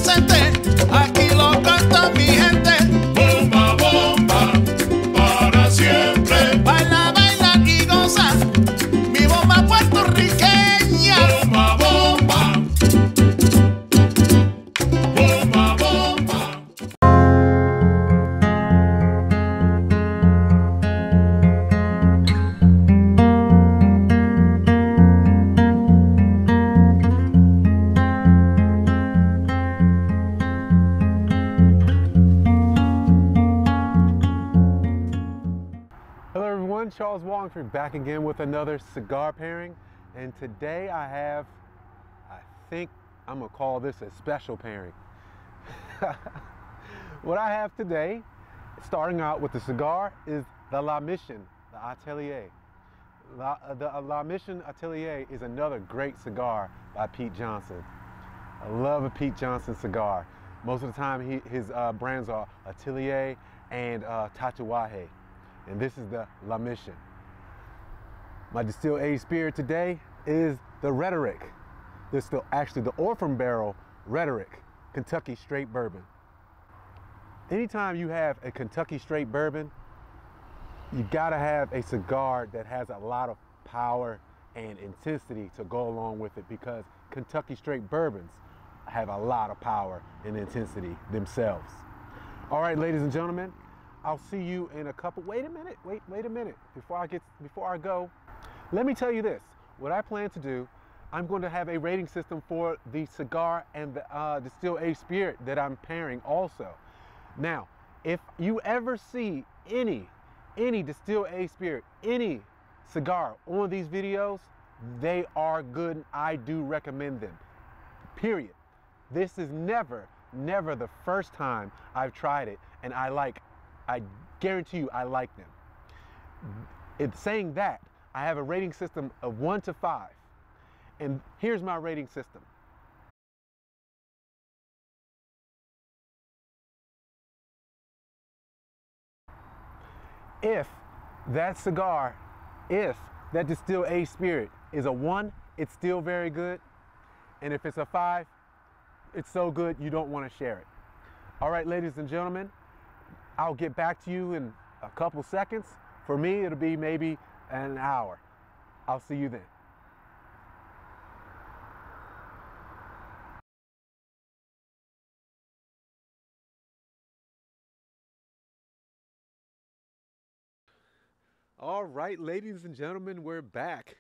presente, aquí lo canta mi gente. Bomba, bomba, para siempre. Baila, baila y goza, mi bomba puertorriqueña. Bomba, bomba, bomba, bomba. Hello everyone, Charles Walhingford back again with another cigar pairing, and today I think I'm gonna call this a special pairing. What I have today, starting out with the cigar, is the La Mission, the Atelier. The La Mission Atelier is another great cigar by Pete Johnson. I love a Pete Johnson cigar. Most of the time his brands are Atelier and Tatuaje. And this is the La Mission. My distilled aged spirit today is the Rhetoric. This is actually the Orphan Barrel Rhetoric Kentucky Straight Bourbon. Anytime you have a Kentucky Straight Bourbon, you gotta have a cigar that has a lot of power and intensity to go along with it, because Kentucky Straight Bourbons have a lot of power and intensity themselves. All right, ladies and gentlemen, I'll see you in a couple. Wait a minute. Before I go, let me tell you this. What I plan to do, I'm going to have a rating system for the cigar and the distilled aged spirit that I'm pairing also. Now, if you ever see any distilled aged spirit, any cigar on these videos, they are good and I do recommend them. Period. This is never the first time I've tried it and I guarantee you I like them. It's saying that, I have a rating system of 1 to 5. And here's my rating system. If that cigar, if that distilled aged spirit is a 1, it's still very good. And if it's a 5, it's so good you don't want to share it. All right, ladies and gentlemen, I'll get back to you in a couple seconds. For me, it'll be maybe an hour. I'll see you then. All right, ladies and gentlemen, we're back.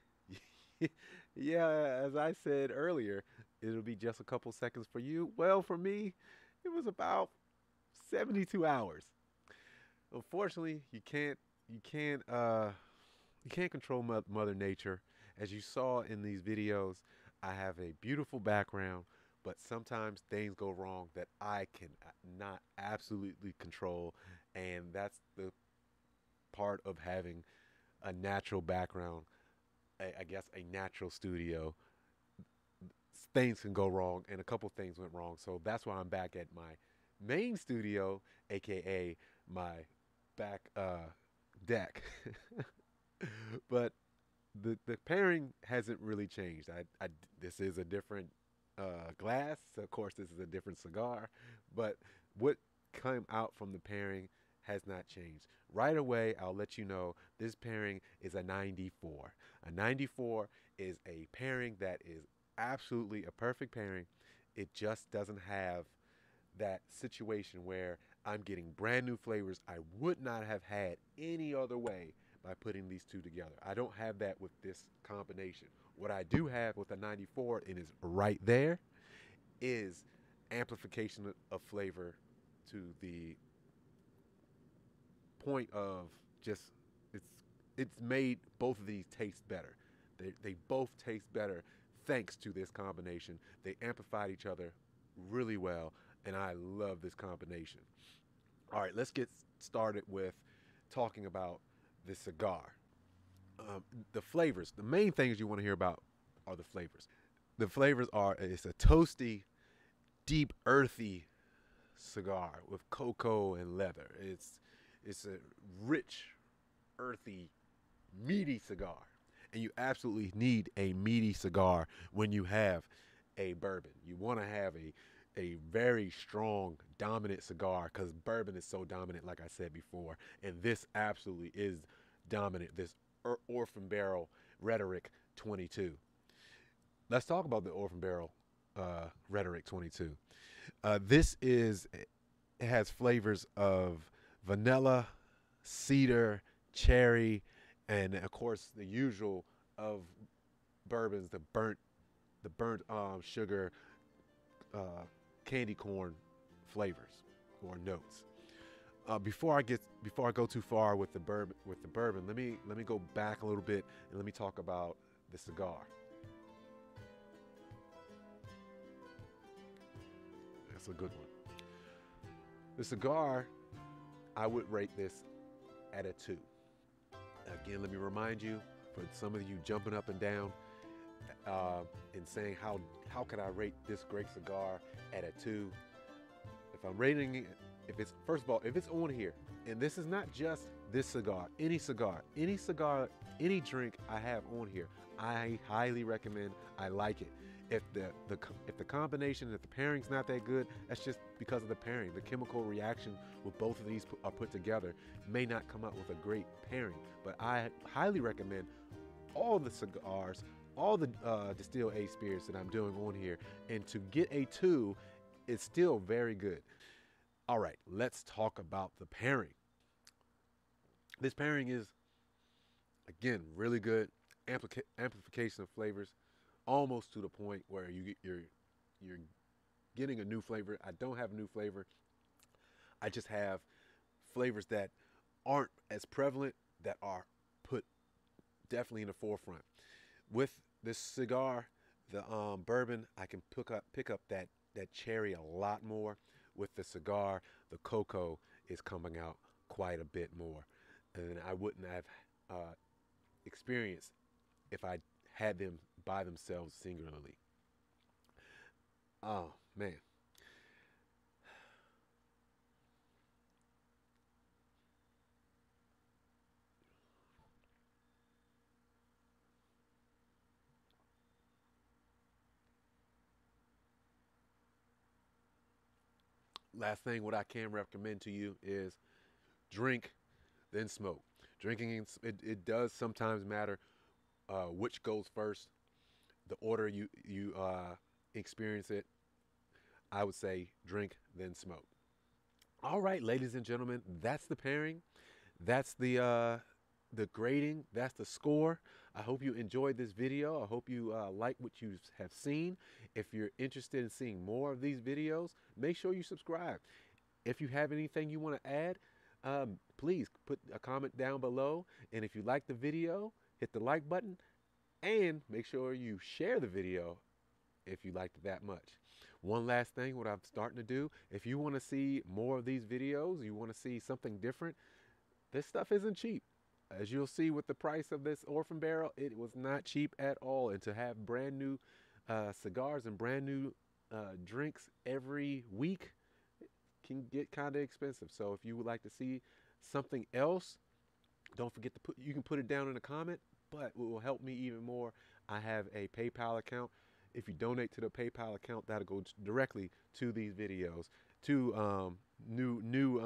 Yeah, as I said earlier, it'll be just a couple seconds for you. Well, for me, it was about 72 hours. Unfortunately, you can't control Mother Nature. As you saw in these videos, I have a beautiful background, but sometimes things go wrong that I can not absolutely control, and that's the part of having a natural background. I guess a natural studio. Things can go wrong, and a couple things went wrong, so that's why I'm back at my main studio, aka my back deck. But the pairing hasn't really changed. This is a different glass. Of course, this is a different cigar, but what came out from the pairing has not changed. Right away, I'll let you know this pairing is a 94. A 94 is a pairing that is absolutely a perfect pairing. It just doesn't have that situation where I'm getting brand new flavors I would not have had any other way by putting these two together. I don't have that with this combination. What I do have with a 94, and is right there, is amplification of flavor to the point of just, it's made both of these taste better. They both taste better thanks to this combination. They amplified each other really well, and I love this combination. All right, let's get started with talking about the cigar. The flavors, the main things you want to hear about are the flavors. The flavors are, it's a toasty, deep, earthy cigar with cocoa and leather. It's a rich, earthy, meaty cigar. And you absolutely need a meaty cigar when you have a bourbon. You want to have a a very strong, dominant cigar because bourbon is so dominant, like I said before. And this absolutely is dominant, this Orphan Barrel Rhetoric 22. Let's talk about the Orphan Barrel Rhetoric 22. It has flavors of vanilla, cedar, cherry, and of course the usual of bourbons, the burnt sugar, candy corn flavors or notes. Before I go too far with the bourbon, let me go back a little bit and let me talk about the cigar. That's a good one. The cigar, I would rate this at a 2. Again, let me remind you, for some of you jumping up and down and saying how could I rate this great cigar at a 2? If I'm rating it, if it's on here, and this is not just this cigar, any drink I have on here, I highly recommend. I like it. If the combination, if the pairing's not that good, that's just because of the pairing. The chemical reaction with both of these are put together may not come out with a great pairing. But I highly recommend all the cigars, all the distilled aged spirits that I'm doing on here, and to get a 2 is still very good. All right, let's talk about the pairing. This pairing is, again, really good. Amplification of flavors, almost to the point where you're getting a new flavor. I don't have a new flavor. I just have flavors that aren't as prevalent, that are put definitely in the forefront. With this cigar, the bourbon, I can pick up that cherry a lot more. With the cigar, the cocoa is coming out quite a bit more, and I wouldn't have experienced if I had them by themselves singularly. Oh man. Last thing, what I can recommend to you is drink, then smoke. Drinking, it does sometimes matter which goes first, the order you experience it. I would say drink, then smoke. All right, ladies and gentlemen, that's the pairing. That's the grading. That's the score. I hope you enjoyed this video. I hope you like what you have seen. If you're interested in seeing more of these videos, make sure you subscribe. If you have anything you want to add, please put a comment down below. And if you like the video, hit the like button and make sure you share the video if you liked it that much. One last thing, what I'm starting to do, if you want to see more of these videos, you want to see something different, this stuff isn't cheap. As you'll see with the price of this Orphan Barrel, it was not cheap at all. And to have brand new cigars and brand new drinks every week can get kind of expensive. So if you would like to see something else, don't forget to you can put it down in a comment, but what will help me even more, I have a PayPal account. If you donate to the PayPal account, that'll go directly to these videos, to new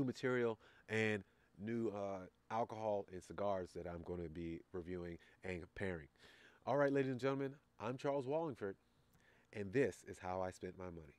material and new alcohol and cigars that I'm going to be reviewing and pairing. All right, ladies and gentlemen, I'm Charles Walhingford, and this is how I spent my money.